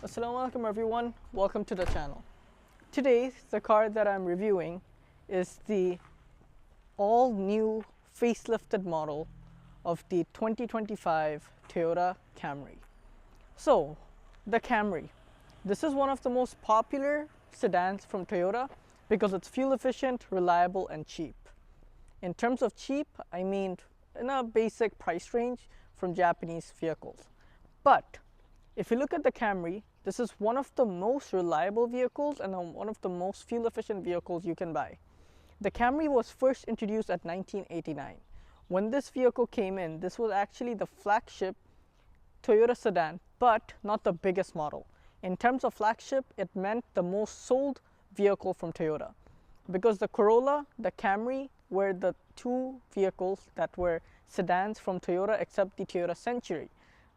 Assalamualaikum everyone, welcome to the channel. Today, the car that I'm reviewing is the all new facelifted model of the 2025 Toyota Camry. So, the Camry. This is one of the most popular sedans from Toyota because it's fuel efficient, reliable, and cheap. In terms of cheap, I mean in a basic price range from Japanese vehicles. But if you look at the Camry, this is one of the most reliable vehicles and one of the most fuel efficient vehicles you can buy. The Camry was first introduced at 1989. When this vehicle came in, this was actually the flagship Toyota sedan, but not the biggest model. In terms of flagship, it meant the most sold vehicle from Toyota. Because the Corolla, the Camry were the two vehicles that were sedans from Toyota except the Toyota Century.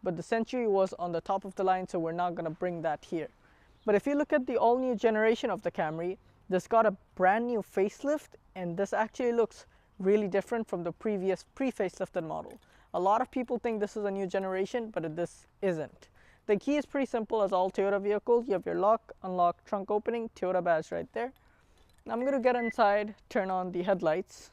But the Century was on the top of the line, so we're not going to bring that here. But if you look at the all-new generation of the Camry, this got a brand new facelift, and this actually looks really different from the previous pre-facelifted model. A lot of people think this is a new generation, but this isn't. The key is pretty simple as all Toyota vehicles. You have your lock, unlock, trunk opening, Toyota badge right there. Now I'm going to get inside, turn on the headlights.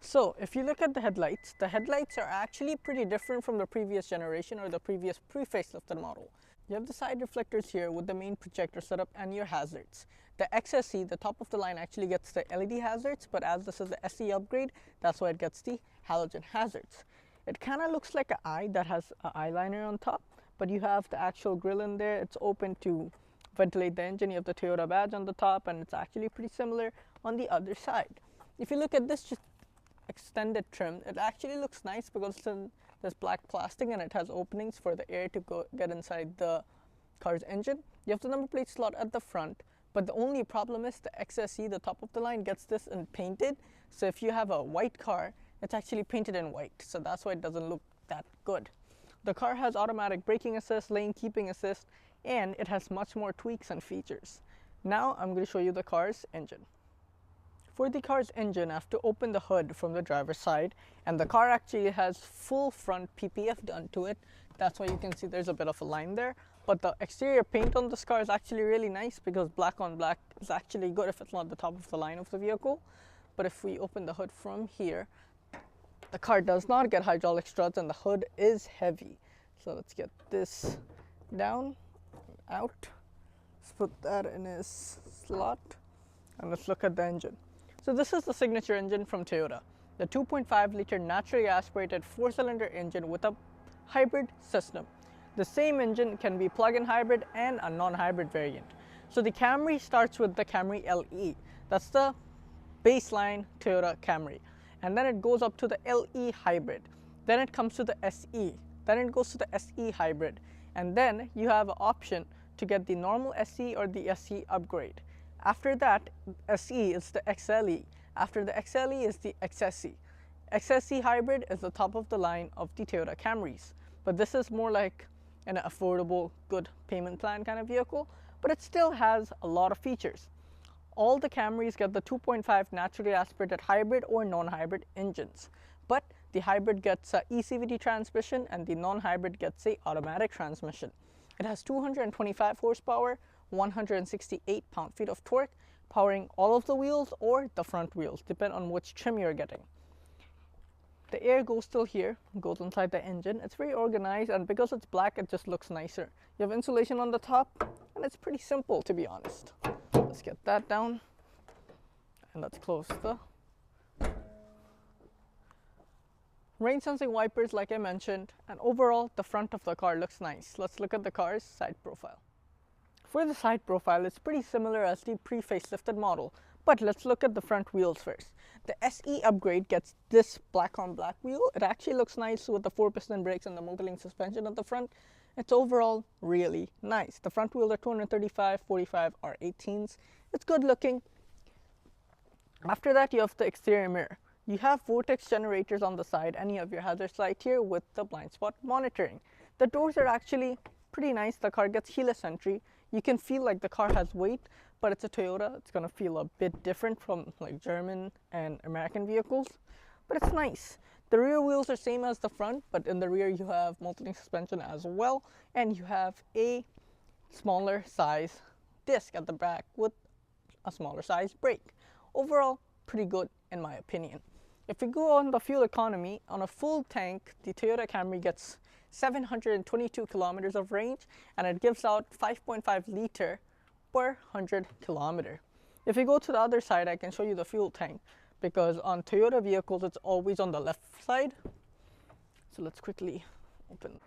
So if you look at the headlights are actually pretty different from the previous generation or the previous pre-facelifted model. You have the side reflectors here with the main projector setup and your hazards. The XSE, the top of the line, actually gets the LED hazards, but as this is the SE upgrade, that's why it gets the halogen hazards. It kind of looks like an eye that has an eyeliner on top, but you have the actual grille in there. It's open to ventilate the engine. You have the Toyota badge on the top, and it's actually pretty similar on the other side. If you look at this just extended trim, it actually looks nice because it's in this black plastic and it has openings for the air to get inside the car's engine. You have the number plate slot at the front, but the only problem is the XSE, the top of the line, gets this in painted. So if you have a white car, it's actually painted in white, so that's why it doesn't look that good. The car has automatic braking assist, lane keeping assist, and it has much more tweaks and features. Now I'm going to show you the car's engine. For the car's engine, I have to open the hood from the driver's side, and the car actually has full front PPF done to it. That's why you can see there's a bit of a line there. But the exterior paint on this car is actually really nice because black on black is actually good if it's not the top of the line of the vehicle. But if we open the hood from here, the car does not get hydraulic struts and the hood is heavy. So let's get this down, out. Let's put that in its slot, and let's look at the engine. So this is the signature engine from Toyota, the 2.5 liter naturally aspirated 4-cylinder engine with a hybrid system. The same engine can be plug-in hybrid and a non-hybrid variant. So the Camry starts with the Camry LE. That's the baseline Toyota Camry. And then it goes up to the LE hybrid. Then it comes to the SE. Then it goes to the SE hybrid. And then you have an option to get the normal SE or the SE upgrade. After that, SE is the XLE. After the XLE is the XSE. XSE hybrid is the top of the line of the Toyota Camrys. But this is more like an affordable, good payment plan kind of vehicle, but it still has a lot of features. All the Camrys get the 2.5 naturally aspirated hybrid or non-hybrid engines. But the hybrid gets a eCVT transmission and the non-hybrid gets a automatic transmission. It has 225 horsepower, 168 pound-feet of torque, powering all of the wheels or the front wheels, depending on which trim you're getting. The air goes still here, goes inside the engine. It's very organized, and because it's black, it just looks nicer. You have insulation on the top, and it's pretty simple, to be honest. Let's get that down, and let's close the rain-sensing wipers, like I mentioned, and overall, the front of the car looks nice. Let's look at the car's side profile. For the side profile, it's pretty similar as the pre-facelifted model, but let's look at the front wheels first. The SE upgrade gets this black on black wheel. It actually looks nice with the 4-piston brakes and the multi-link suspension at the front. It's overall really nice. The front wheels are 235, 45 R18s. It's good looking. After that, you have the exterior mirror. You have vortex generators on the side and you have your hazard light here with the blind spot monitoring. The doors are actually pretty nice. The car gets keyless entry. You can feel like the car has weight, but it's a Toyota. It's going to feel a bit different from like German and American vehicles, but it's nice. The rear wheels are same as the front, but in the rear you have multi-link suspension as well, and you have a smaller size disc at the back with a smaller size brake. Overall, pretty good in my opinion. If we go on the fuel economy, on a full tank, the Toyota Camry gets 722 kilometers of range, and it gives out 5.5 liter per 100 kilometer. If we go to the other side, I can show you the fuel tank, because on Toyota vehicles, it's always on the left side. So let's quickly open.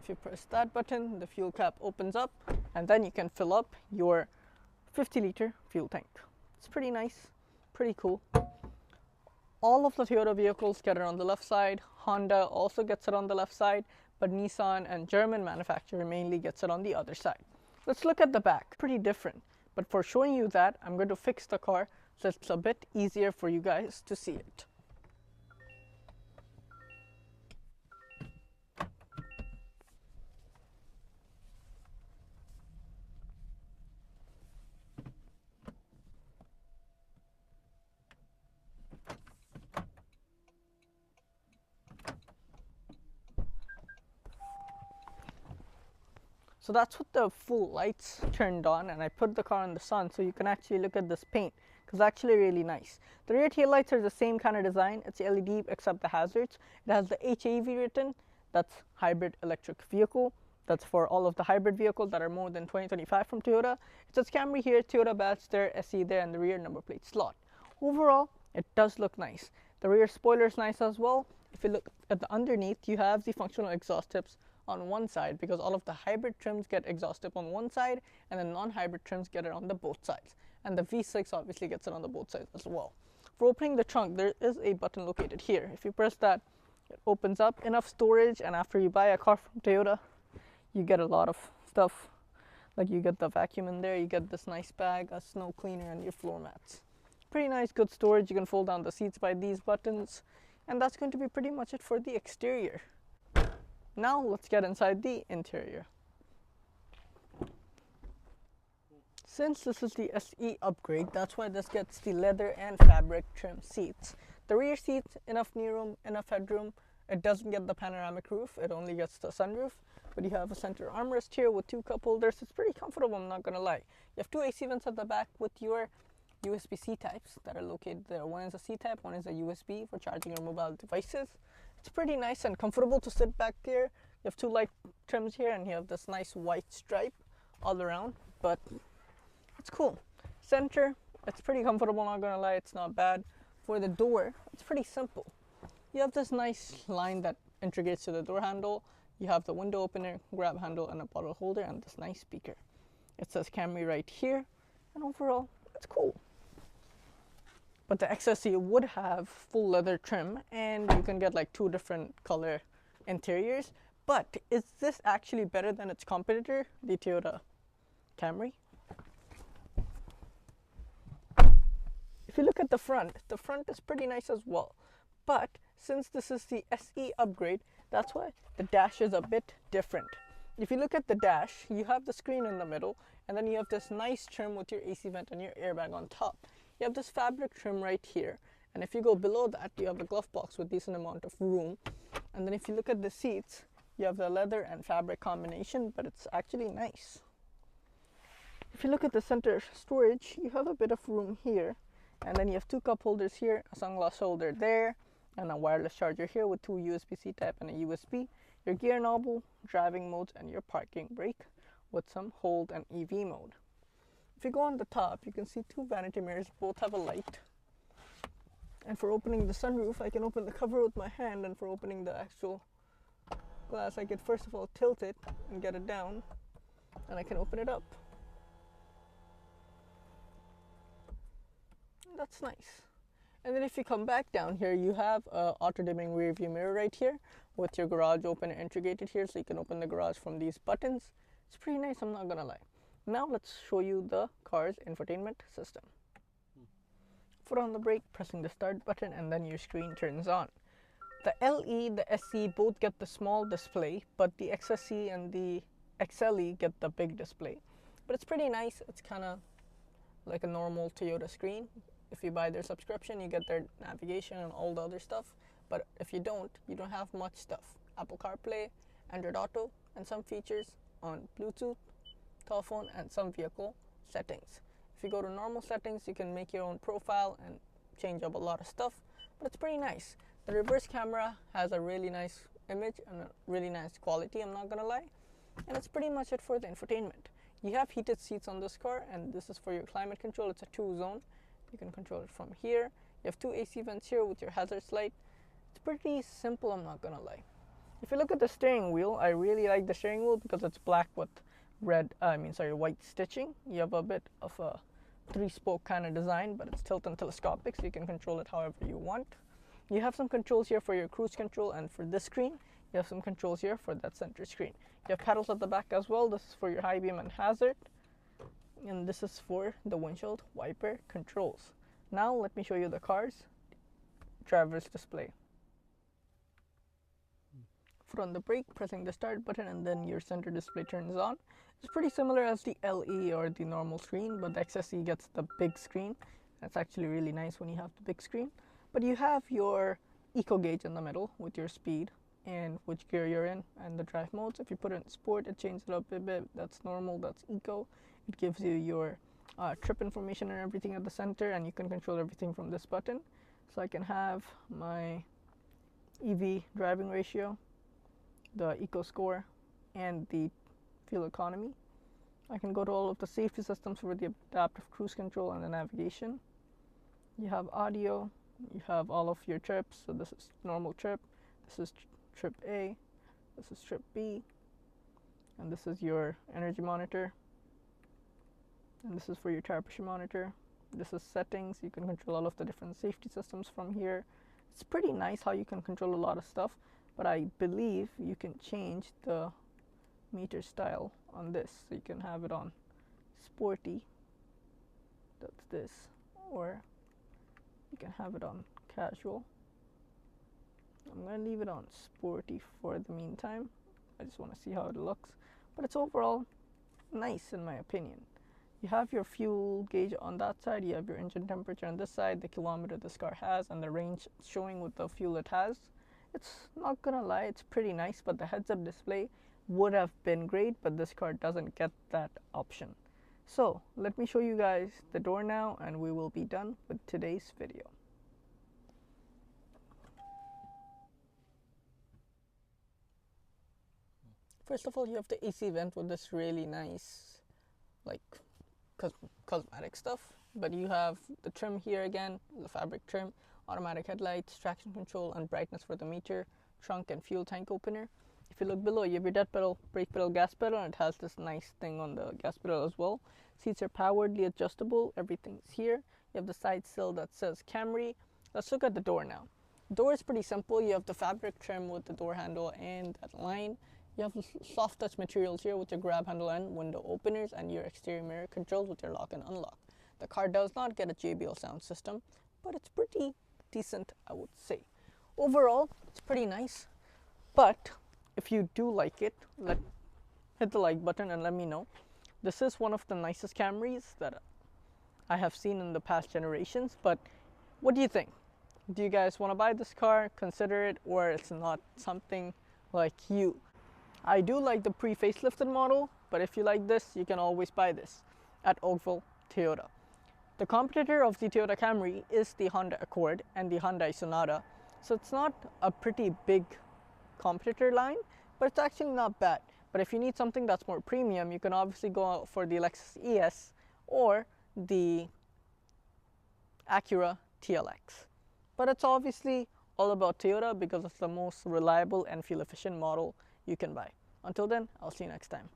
If you press that button, the fuel cap opens up, and then you can fill up your 50 liter fuel tank. It's pretty nice, pretty cool. All of the Toyota vehicles get it on the left side. Honda also gets it on the left side, but Nissan and German manufacturer mainly gets it on the other side. Let's look at the back. Pretty different, but for showing you that, I'm going to fix the car so it's a bit easier for you guys to see it. So that's with the full lights turned on, and I put the car in the sun so you can actually look at this paint, because it's actually really nice. The rear tail lights are the same kind of design. It's LED except the hazards. It has the HAV written. That's hybrid electric vehicle. That's for all of the hybrid vehicles that are more than 2025 from Toyota. It says Camry here, Toyota badge there, SE there, and the rear number plate slot. Overall, it does look nice. The rear spoiler is nice as well. If you look at the underneath, you have the functional exhaust tips on one side, because all of the hybrid trims get exhaust tip on one side and the non-hybrid trims get it on the both sides, and the V6 obviously gets it on the both sides as well. For opening the trunk, there is a button located here. If you press that, it opens up. Enough storage, and after you buy a car from Toyota, you get a lot of stuff. Like you get the vacuum in there, you get this nice bag, a snow cleaner, and your floor mats. Pretty nice, good storage. You can fold down the seats by these buttons, and that's going to be pretty much it for the exterior. Now let's get inside the interior. Since this is the SE upgrade, that's why this gets the leather and fabric trim seats. The rear seats, enough knee room, enough headroom. It doesn't get the panoramic roof, it only gets the sunroof. But you have a center armrest here with two cup holders. It's pretty comfortable, I'm not gonna lie. You have two AC vents at the back with your USB-C types that are located there. One is a C-type, one is a USB for charging your mobile devices. It's pretty nice and comfortable to sit back here. You have two light trims here, and you have this nice white stripe all around, but it's cool. Center, it's pretty comfortable, not gonna lie, it's not bad. For the door, it's pretty simple. You have this nice line that integrates to the door handle. You have the window opener, grab handle, and a bottle holder, and this nice speaker. It says Camry right here, and overall, it's cool. But the XSE would have full leather trim, and you can get like two different color interiors. But is this actually better than its competitor, the Toyota Camry? If you look at the front is pretty nice as well. But since this is the SE upgrade, that's why the dash is a bit different. If you look at the dash, you have the screen in the middle, and then you have this nice trim with your AC vent and your airbag on top. You have this fabric trim right here, and if you go below that, you have the glove box with decent amount of room. And then if you look at the seats, you have the leather and fabric combination, but it's actually nice. If you look at the center storage, you have a bit of room here, and then you have two cup holders here, a sunglass holder there, and a wireless charger here with two USB-C type and a USB, your gear knob, driving modes, and your parking brake with some hold and EV mode. If you go on the top, you can see two vanity mirrors, both have a light. And for opening the sunroof, I can open the cover with my hand, and for opening the actual glass, I could first of all tilt it and get it down, and I can open it up. That's nice. And then if you come back down here, you have a auto dimming rear view mirror right here with your garage opener integrated here, so you can open the garage from these buttons. It's pretty nice, I'm not gonna lie. Now let's show you the car's infotainment system. Foot on the brake, pressing the start button, and then your screen turns on. The LE, the SE both get the small display, but the XSE and the XLE get the big display. But it's pretty nice. It's kind of like a normal Toyota screen. If you buy their subscription, you get their navigation and all the other stuff. But if you don't have much stuff. Apple CarPlay, Android Auto, and some features on Bluetooth, telephone, and some vehicle settings. If you go to normal settings, you can make your own profile and change up a lot of stuff, but it's pretty nice. The reverse camera has a really nice image and a really nice quality, I'm not gonna lie. And it's pretty much it for the infotainment. You have heated seats on this car, and this is for your climate control. It's a 2-zone. You can control it from here. You have 2 AC vents here with your hazards light. It's pretty simple, I'm not gonna lie. If you look at the steering wheel, I really like the steering wheel because it's black with white stitching. You have a bit of a 3-spoke kind of design, but it's tilt and telescopic, so you can control it however you want. You have some controls here for your cruise control, and for this screen, you have some controls here for that center screen. You have pedals at the back as well. This is for your high beam and hazard, and this is for the windshield wiper controls. Now let me show you the car's driver's display. Foot on the brake, pressing the start button, and then your center display turns on. It's pretty similar as the LE or the normal screen, but the XSE gets the big screen. That's actually really nice when you have the big screen. But you have your eco gauge in the middle with your speed and which gear you're in and the drive modes. If you put it in sport, it changes it up a bit. That's normal, that's eco. It gives you your trip information and everything at the center, and you can control everything from this button. So I can have my EV driving ratio, the eco score, and the fuel economy. I can go to all of the safety systems for the adaptive cruise control and the navigation. You have audio, you have all of your trips. So this is normal trip, this is trip A, this is trip B, and this is your energy monitor, and this is for your tire pressure monitor. This is settings. You can control all of the different safety systems from here. It's pretty nice how you can control a lot of stuff, but I believe you can change the meter style on this, so you can have it on sporty, that's this, or you can have it on casual. I'm going to leave it on sporty for the meantime. I just want to see how it looks, but it's overall nice in my opinion. You have your fuel gauge on that side, you have your engine temperature on this side, the kilometer this car has, and the range showing with the fuel it has. It's not gonna lie, it's pretty nice, but the heads-up display would have been great, but this car doesn't get that option. So let me show you guys the door now, and we will be done with today's video. First of all, you have the AC vent with this really nice, like, cosmetic stuff, but you have the trim here again, the fabric trim, automatic headlights, traction control, and brightness for the meter, trunk, and fuel tank opener. If you look below, you have your dead pedal, brake pedal, gas pedal, and it has this nice thing on the gas pedal as well. Seats are poweredly adjustable, everything's here. You have the side sill that says Camry. Let's look at the door now. The door is pretty simple. You have the fabric trim with the door handle and that line. You have soft touch materials here with your grab handle and window openers, and your exterior mirror controls with your lock and unlock. The car does not get a JBL sound system, but it's pretty decent, I would say. Overall, it's pretty nice, but if you do like it, hit the like button and let me know. This is one of the nicest Camrys that I have seen in the past generations, but what do you think? Do you guys want to buy this car, consider it, or it's not something like you? I do like the pre-facelifted model, but if you like this, you can always buy this at Oakville Toyota. The competitor of the Toyota Camry is the Honda Accord and the Hyundai Sonata, so it's not a pretty big competitor line, but it's actually not bad. But if you need something that's more premium, you can obviously go for the Lexus ES or the Acura TLX. But it's obviously all about Toyota because it's the most reliable and fuel efficient model you can buy. Until then, I'll see you next time.